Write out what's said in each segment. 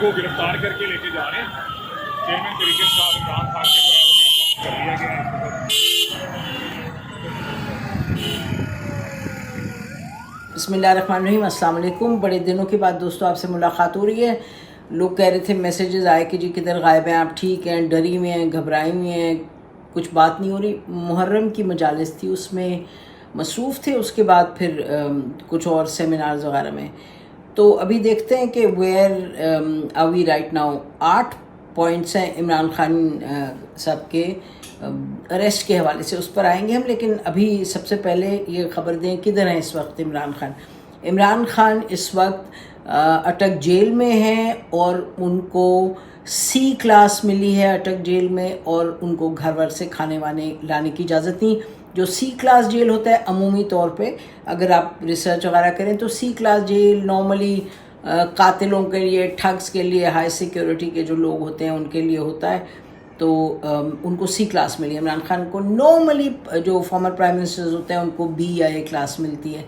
کو گرفتار کر کے لے کے جا رہے ہیں. چیئرمین طریقے صاحب عمران خان کے گرفتار کر لیا گیا ہے. بسم اللہ الرحمن الرحیم. السلام علیکم. بڑے دنوں کے بعد دوستوں آپ سے ملاقات ہو رہی ہے. لوگ کہہ رہے تھے، میسیجز آئے کہ جی کدھر غائب ہیں آپ، ٹھیک ہیں، ڈری ہوئے ہیں، گھبرائے ہوئے ہیں، کچھ بات نہیں ہو رہی. محرم کی مجالس تھی، اس میں مصروف تھے، اس کے بعد پھر کچھ اور سیمینارز وغیرہ میں. تو ابھی دیکھتے ہیں کہ where are we right now. 8 points ہیں عمران خان صاحب کے اریسٹ کے حوالے سے، اس پر آئیں گے ہم. لیکن ابھی سب سے پہلے یہ خبر دیں کدھر ہیں اس وقت عمران خان. عمران خان اس وقت اٹک جیل میں ہیں اور ان کو سی کلاس ملی ہے اٹک جیل میں، اور ان کو گھر ور سے کھانے وانے لانے کی اجازت نہیں. جو سی کلاس جیل ہوتا ہے عمومی طور پہ اگر آپ ریسرچ وغیرہ کریں تو سی کلاس جیل نارملی قاتلوں کے لیے، ٹھگس کے لیے، ہائی سیکیورٹی کے جو لوگ ہوتے ہیں ان کے لیے ہوتا ہے. تو ان کو سی کلاس ملی. عمران خان کو نارملی جو فارمر پرائم منسٹرز ہوتے ہیں ان کو بی یا اے کلاس ملتی ہے.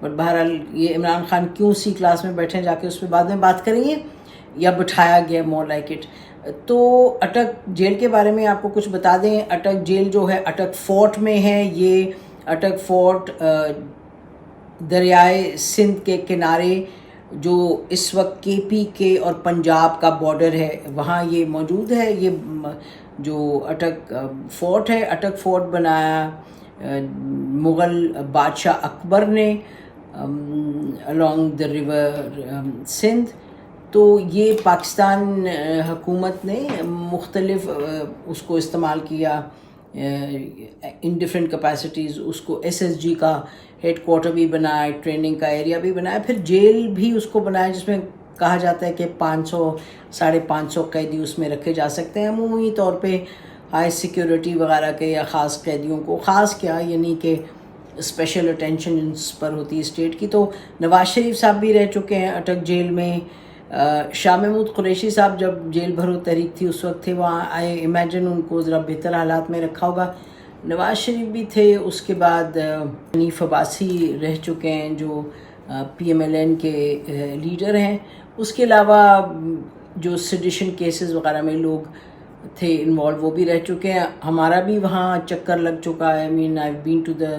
بٹ بہرحال یہ عمران خان کیوں سی کلاس میں بیٹھے جا کے اس پہ بعد میں بات کریں گے، یا بٹھایا گیا مور لائک اٹ. تو اٹک جیل کے بارے میں آپ کو کچھ بتا دیں. اٹک جیل جو ہے اٹک فورٹ میں ہے. یہ اٹک فورٹ دریائے سندھ کے کنارے جو اس وقت کے پی کے اور پنجاب کا بارڈر ہے وہاں یہ موجود ہے. یہ جو اٹک فورٹ ہے، اٹک فورٹ بنایا مغل بادشاہ اکبر نے along the river سندھ. تو یہ پاکستان حکومت نے مختلف اس کو استعمال کیا ان ڈفرینٹ کیپیسٹیز. اس کو ایس ایس جی کا ہیڈ کوارٹر بھی بنایا، ٹریننگ کا ایریا بھی بنایا، پھر جیل بھی اس کو بنایا جس میں کہا جاتا ہے کہ 500-550 قیدی اس میں رکھے جا سکتے ہیں. عمومی طور پہ ہائی سیکیورٹی وغیرہ کے یا خاص قیدیوں کو، خاص کیا یعنی کہ اسپیشل اٹینشن اس پر ہوتی ہے اسٹیٹ کی. تو نواز شریف صاحب بھی رہ چکے ہیں اٹک جیل میں. شاہ محمود قریشی صاحب جب جیل بھرو تحریک تھی اس وقت تھے وہاں. آئی امیجن ان کو ذرا بہتر حالات میں رکھا ہوگا. نواز شریف بھی تھے. اس کے بعد حنیف عباسی رہ چکے ہیں جو پی ایم ایل این کے لیڈر ہیں. اس کے علاوہ جو سیڈیشن کیسز وغیرہ میں لوگ تھے انوالو وہ بھی رہ چکے ہیں. ہمارا بھی وہاں چکر لگ چکا ہے. I been to the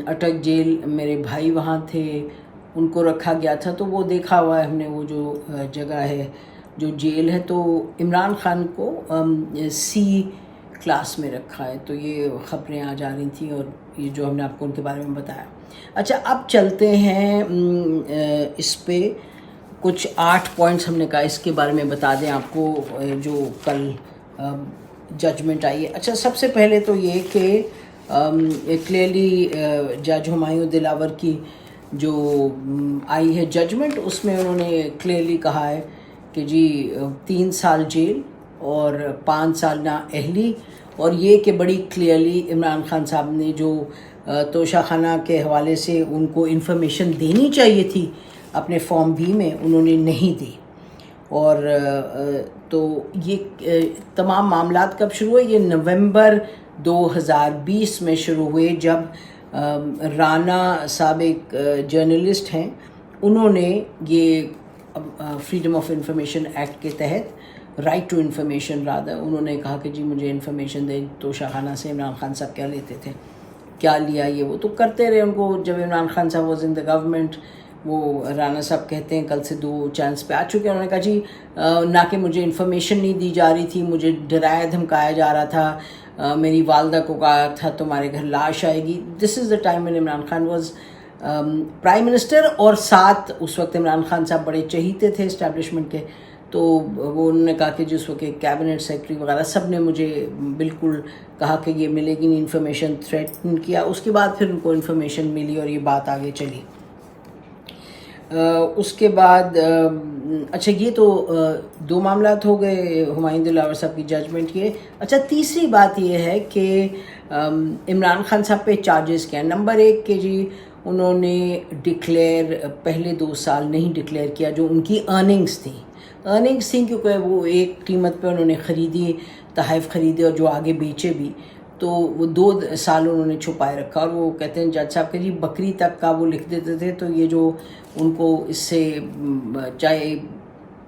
Attock jail. میرے بھائی وہاں تھے، ان کو رکھا گیا تھا تو وہ دیکھا ہوا ہے ہم نے وہ جو جگہ ہے، جو جیل ہے. تو عمران خان کو سی کلاس میں رکھا ہے. تو یہ خبریں آ جا رہی تھیں اور یہ جو ہم نے آپ کو ان کے بارے میں بتایا. اچھا اب چلتے ہیں اس پہ کچھ 8 پوائنٹس ہم نے کہا اس کے بارے میں بتا دیں آپ کو جو کل ججمنٹ آئی ہے. اچھا سب سے پہلے تو یہ کہ کلیئرلی جج ہمایوں دلاور کی جو آئی ہے ججمنٹ، اس میں انہوں نے کلیئرلی کہا ہے کہ جی 3 سال جیل اور 5 سال نااہلی. اور یہ کہ بڑی کلیئرلی عمران خان صاحب نے جو توشہ خانہ کے حوالے سے ان کو انفارمیشن دینی چاہیے تھی اپنے فارم بی میں، انہوں نے نہیں دی. اور تو یہ تمام معاملات کب شروع ہوئے؟ یہ نومبر 2020 میں شروع ہوئے جب رانا صاحب ایک جرنلسٹ ہیں، انہوں نے یہ فریڈم آف انفارمیشن ایکٹ کے تحت رائٹ ٹو انفارمیشن انہوں نے کہا کہ جی مجھے انفارمیشن دیں توشہ خانہ سے عمران خان صاحب کیا لیتے تھے، کیا لیا. یہ وہ تو کرتے رہے. ان کو جب عمران خان صاحب واز ان دا گورنمنٹ، وہ رانا صاحب کہتے ہیں کل سے 2 چانس پہ آ چکے ہیں. انہوں نے کہا جی نہ کہ مجھے انفارمیشن نہیں دی جا رہی تھی، مجھے ڈرایا دھمکایا جا رہا تھا، میری والدہ کو کہا تھا تمہارے گھر لاش آئے گی. This is the time when Imran Khan was prime minister. اور ساتھ اس وقت عمران خان صاحب بڑے چہیتے تھے اسٹیبلشمنٹ کے. تو وہ انہوں نے کہا کہ جس وقت کیبنٹ سیکرٹری وغیرہ سب نے مجھے بالکل کہا کہ یہ ملے گی نہیں، انفارمیشن تھریٹن کیا. اس کے بعد پھر ان کو انفارمیشن ملی اور یہ بات آگے چلی. اس کے بعد اچھا یہ تو 2 معاملات ہو گئے ہمایوں دلاور صاحب کی ججمنٹ کے. اچھا تیسری بات یہ ہے کہ عمران خان صاحب پہ چارجز کیا ہیں. نمبر 1 کہ جی انہوں نے ڈکلیئر پہلے 2 سال نہیں ڈکلیئر کیا جو ان کی ارننگز تھیں کیونکہ وہ ایک قیمت پہ انہوں نے خریدی، تحائف خریدے اور جو آگے بیچے بھی. تو وہ 2 سال انہوں نے چھپائے رکھا. اور وہ کہتے ہیں جج صاحب کہ جی بکری تک کا وہ لکھ دیتے تھے. تو یہ جو ان کو اس سے چاہے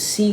C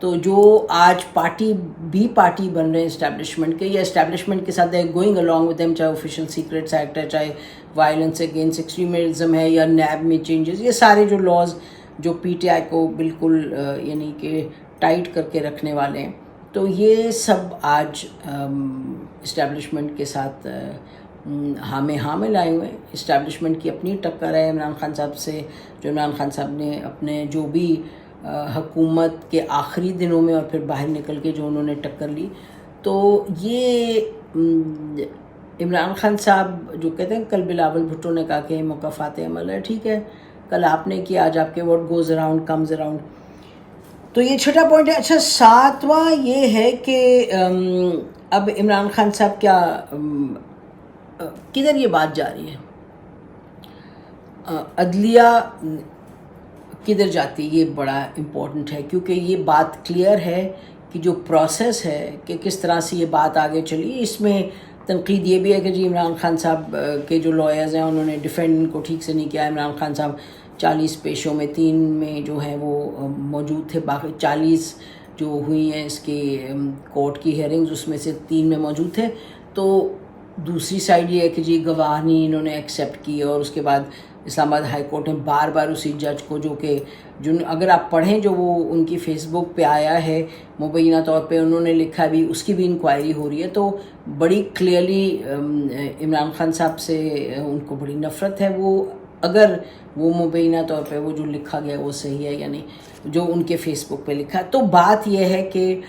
تو جو آج پارٹی بن رہے ہیں اسٹیبلشمنٹ کے یا اسٹیبلشمنٹ کے ساتھ گوئنگ along with them, چاہے آفیشیل سیکریٹس ایکٹ ہے, چاہے وائلنس اگینسٹ ایکسٹریمزم ہے یا نیب میں چینجز, یہ سارے جو لاز جو پی ٹی آئی کو بالکل یعنی کہ ٹائٹ کر کے رکھنے والے ہیں, تو یہ سب آج اسٹیبلشمنٹ کے ساتھ ہاں میں لائے ہوئے ہیں. اسٹیبلشمنٹ کی اپنی ٹکر ہے عمران خان صاحب سے, جو عمران خان صاحب نے اپنے جو بھی حکومت کے آخری دنوں میں اور پھر باہر نکل کے جو انہوں نے ٹکر لی, تو یہ عمران خان صاحب جو کہتے ہیں کل بلاول بھٹو نے کہا کہ مکافات عمل ہے, ٹھیک ہے, کل آپ نے کیا, آج آپ کے what goes around comes around. تو یہ چھٹا پوائنٹ ہے. اچھا, ساتواں یہ ہے کہ اب عمران خان صاحب کیا کدھر یہ بات جا رہی ہے, عدلیہ کدھر جاتی ہے, یہ بڑا امپورٹنٹ ہے, کیونکہ یہ بات کلیئر ہے کہ جو پروسیس ہے کہ کس طرح سے یہ بات آگے چلی. اس میں تنقید یہ بھی ہے کہ جی عمران خان صاحب کے جو لائرز ہیں انہوں نے ڈیفینڈ کو ٹھیک سے نہیں کیا. عمران خان صاحب 40 پیشوں میں 3 میں جو ہیں وہ موجود تھے, باقی 40 جو ہوئی ہیں اس کی کورٹ کی ہیئرنگز, اس میں سے 3 میں موجود تھے. تو دوسری سائڈ یہ ہے کہ جی گواہ نہیں انہوں نے ایکسیپٹ کی, اور اس کے بعد اسلام آباد ہائی کورٹ نے بار بار اسی جج کو, جو کہ اگر آپ پڑھیں جو وہ ان کی فیس بک پہ آیا ہے مبینہ طور پہ انہوں نے لکھا بھی, اس کی بھی انکوائری ہو رہی ہے. تو بڑی کلیئرلی عمران خان صاحب سے ان کو بڑی نفرت ہے. وہ اگر وہ مبینہ طور پہ وہ جو لکھا گیا وہ صحیح ہے یا نہیں, جو ان کے فیس بک پہ لکھا. تو بات یہ ہے کہ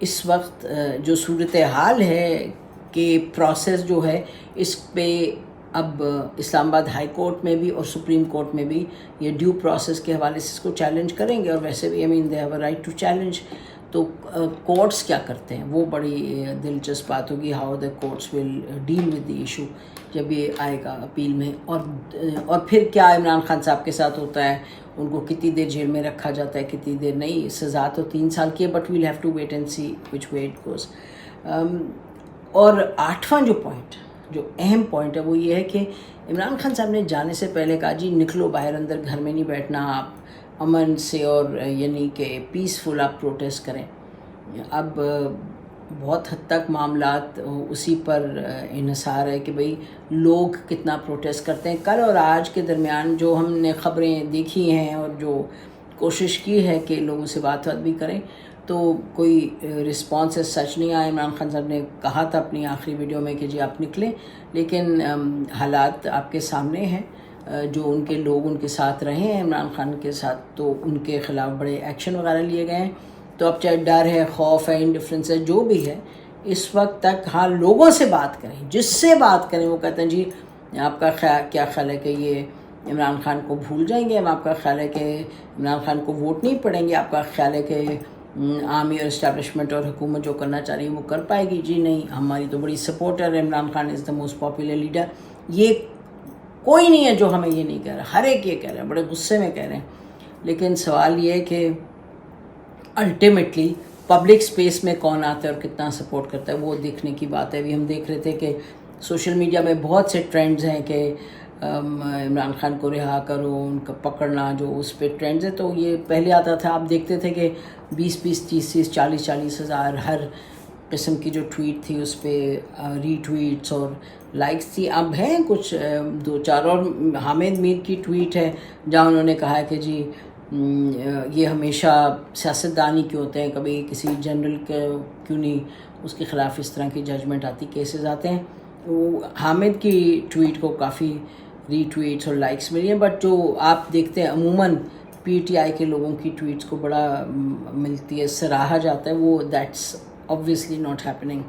اس وقت جو صورتحال ہے کہ پروسیس جو ہے اس پہ اب اسلام آباد ہائی کورٹ میں بھی اور سپریم کورٹ میں بھی یہ ڈیو پروسیس کے حوالے سے اس کو چیلنج کریں گے, اور ویسے بھی they have a right to challenge. تو کورٹس کیا کرتے ہیں وہ بڑی دلچسپ بات ہوگی, how the courts will deal with the issue جب یہ آئے گا اپیل میں. اور پھر کیا عمران خان صاحب کے ساتھ ہوتا ہے, ان کو کتنی دیر جیل میں رکھا جاتا ہے, کتنی دیر نہیں. سزا تو 3 سال کی ہے, but we'll have to wait and see which way it goes. اور 8واں جو پوائنٹ, جو اہم پوائنٹ ہے, وہ یہ ہے کہ عمران خان صاحب نے جانے سے پہلے کہا جی نکلو باہر, اندر گھر میں نہیں بیٹھنا, آپ امن سے اور یعنی کہ پیسفل آپ پروٹیسٹ کریں. اب بہت حد تک معاملات اسی پر انحصار ہے کہ بھئی لوگ کتنا پروٹیسٹ کرتے ہیں. کل اور آج کے درمیان جو ہم نے خبریں دیکھی ہیں اور جو کوشش کی ہے کہ لوگوں سے بات بھی کریں, تو کوئی رسپانس سچ نہیں آیا. عمران خان صاحب نے کہا تھا اپنی آخری ویڈیو میں کہ جی آپ نکلیں, لیکن حالات آپ کے سامنے ہیں. جو ان کے لوگ ان کے ساتھ رہے ہیں عمران خان کے ساتھ, تو ان کے خلاف بڑے ایکشن وغیرہ لیے گئے ہیں. تو اب چاہے ڈر ہے, خوف ہے, انڈیفرنس ہے, جو بھی ہے, اس وقت تک ہاں لوگوں سے بات کریں, جس سے بات کریں وہ کہتے ہیں جی آپ کا کیا خیال ہے کہ یہ عمران خان کو بھول جائیں گے, آپ کا خیال ہے کہ عمران خان کو ووٹ نہیں پڑیں گے, آپ کا خیال ہے کہ عامی اور اسٹیبلشمنٹ اور حکومت جو کرنا چاہ رہی ہے وہ کر پائے گی. جی نہیں, ہماری تو بڑی سپورٹر ہے, عمران خان از دا موسٹ پاپولر لیڈر. یہ کوئی نہیں ہے جو ہمیں یہ نہیں کہہ رہا, ہر ایک یہ کہہ رہا ہے, بڑے غصے میں کہہ رہے ہیں. لیکن سوال یہ ہے کہ الٹیمیٹلی پبلک سپیس میں کون آتا ہے اور کتنا سپورٹ کرتا ہے, وہ دیکھنے کی بات ہے. ابھی ہم دیکھ رہے تھے کہ سوشل میڈیا میں بہت سے ٹرینڈز ہیں کہ عمران خان کو رہا کرو, ان کا پکڑنا, جو اس پہ ٹرینڈز ہے. تو یہ پہلے آتا تھا, آپ دیکھتے تھے کہ 20-20, 30-30, 40-40 ہزار ہر قسم کی جو ٹویٹ تھی اس پہ ری ٹویٹس اور لائکس تھی. اب ہیں کچھ 2-4, اور حامد میر کی ٹویٹ ہے جہاں انہوں نے کہا کہ جی یہ ہمیشہ سیاستدان ہی کیوں ہوتے ہیں, کبھی کسی جنرل کیوں نہیں اس کے خلاف اس طرح کی ججمنٹ آتی, کیسز آتے ہیں. وہ حامد کی ٹویٹ کو کافی ری ٹویٹس اور لائکس ملی ہیں, بٹ جو آپ دیکھتے ہیں عموماً پی ٹی آئی کے لوگوں کی ٹویٹس کو بڑا ملتی ہے, سراہا جاتا ہے, وہ دیٹس obviously not happening,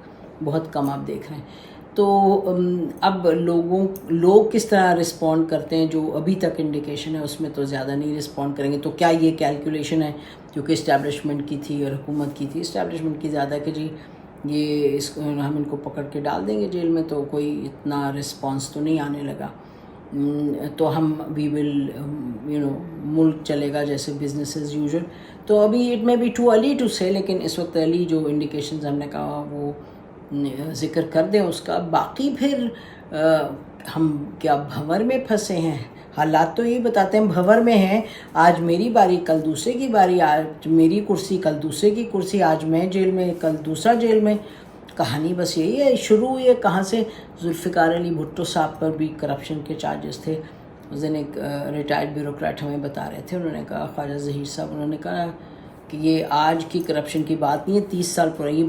بہت کم آپ دیکھ رہے ہیں. تو اب لوگ کس طرح رسپونڈ کرتے ہیں, جو ابھی تک انڈیکیشن ہے اس میں تو زیادہ نہیں رسپونڈ کریں گے. تو کیا یہ کیلکولیشن ہے کیونکہ اسٹیبلشمنٹ کی تھی اور حکومت کی تھی, اسٹیبلشمنٹ کی زیادہ کہ جی یہ ہم ان کو پکڑ کے ڈال دیں گے جیل میں, تو کوئی اتنا رسپانس تو نہیں آنے لگا. تو ہم وی ول ملک چلے گا جیسے بزنس ایز یوزول. تو ابھی it may be too early to say, لیکن اس وقت علی جو انڈیکیشنز ہم نے کہا وہ ذکر کر دیں اس کا. باقی پھر ہم کیا بھنور میں پھنسے ہیں, حالات تو یہی بتاتے ہیں، بھنور میں ہیں، آج میری باری کل دوسرے کی باری، آج میری کرسی کل دوسرے کی کرسی، آج میں جیل میں کل دوسرا جیل میں. کہانی بس یہی ہے. شروع ہوئی ہے کہاں سے؟ ذوالفقار علی بھٹو صاحب پر بھی کرپشن کے چارجز تھے. اس دن ایک ریٹائرڈ بیوروکریٹ ہمیں بتا رہے تھے، انہوں نے کہا، خواجہ ظہیر صاحب، انہوں نے کہا کہ یہ آج کی کرپشن کی بات نہیں ہے، 30 سال پرانی.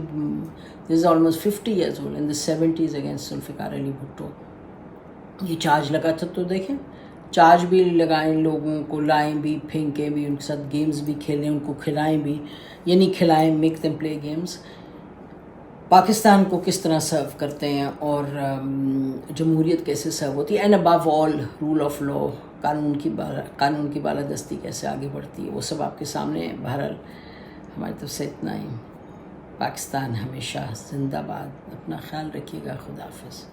This is almost 50 years old in the 70s against Zulfiqar Ali Bhutto. یہ چارج لگا تھا. تو دیکھیں، چارج بھی لگائیں، لوگوں کو لائیں بھی، پھینکیں بھی، ان کے ساتھ گیمز بھی کھیلیں، ان کو کھلائیں بھی، یعنی کھلائیں، میک دیم پلے گیمز. پاکستان کو کس طرح سرو کرتے ہیں اور جمہوریت کیسے سرو ہوتی ہے، and above all rule of law, قانون کی بالادستی کیسے آگے بڑھتی ہے، وہ سب آپ کے سامنے ہے. بہرحال ہماری طرف سے اتنا ہی. پاکستان ہمیشہ زندہ باد. اپنا خیال رکھیے گا. خدا حافظ.